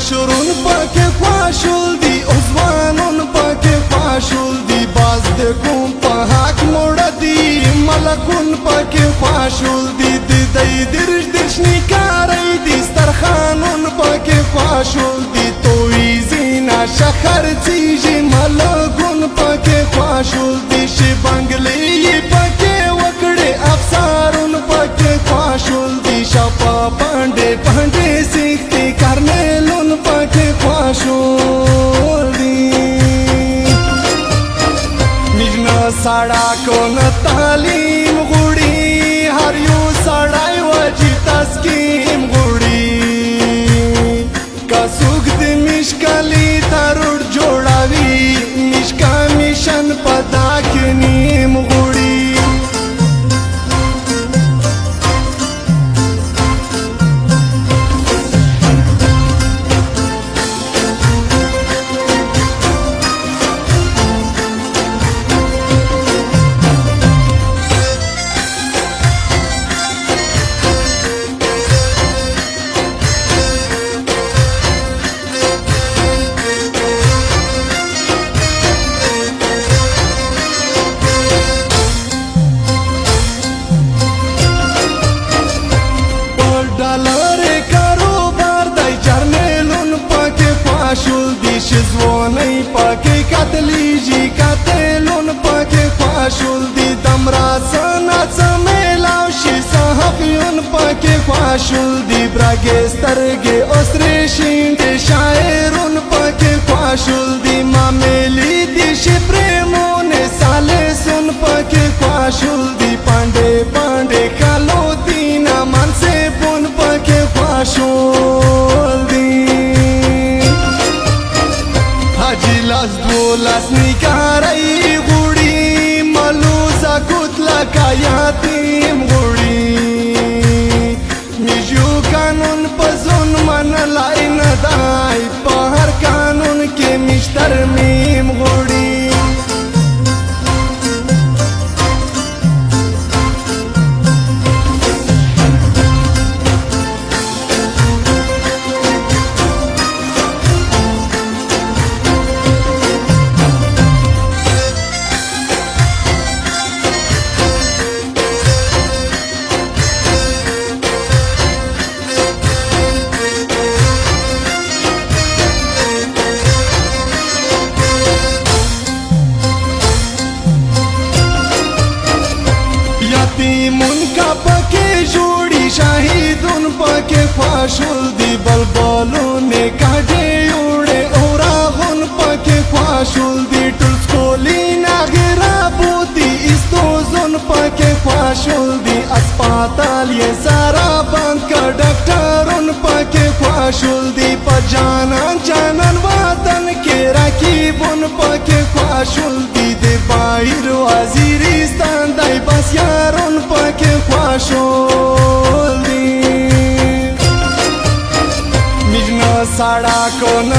مشرون پاکه خواشول دی ازوانون پاکه خواشول دی باز د کوم په حق موړه دی ملکون پاکه خواشول دی د درش درشنی کاری دی سترخانون پاکه خواشول دی توی زینا شخر چیجی ملکون پاکه خواشول دی شی بنگلی پاکه وکړي افسارون پاکه خواشول دی شپا پانډه پانډه سیختی کرنلون پاکه خواشول دی مجنا ساڑا کون تعلیم غوڑی هر یو ساڑای وجی تسکیم غوڑی کسوک دی مشکلی تروڑ جوڑاوی مشکا میشن پدا کنیم غوڑی خواشول دی شزوانی پاکی کتلیجی کتلون پاکی خواشول دی دمرا سنات سمیلاو شی صحفیون پاکی خواشول دی براگسترگی اسریشین دی شاعرون پاکی خواشول دی مامیلی دی شی پریمون سالسون پاکی خواشول دی پانڈے پانڈے کالو دینا من سے پون پاکی خواشول دی لاس دو لاس نکاری غوڑی ملوزا کتلا کا یاتیم غوڑی میجو قانون پزون من لائی ندائی پہر قانون کے مشتر میم غوڑی یتیمون کا پکے جوڑی شاہدون پکے خواشول دی بلبلون کاٹے اوڑے اوراغون پکے خواشول دی ٹلسکولی ناغرا بوتی استوزون پکے خواشول دی اسپاتال یہ سارا بند کا ڈاکٹرون پکے خواشول دی پجانان جانان وطن کے راکیبون پکے خواشول دی دے باہر وزیرستان دائی بس یارون پاکے خواشول دی مجنا ساڑا کون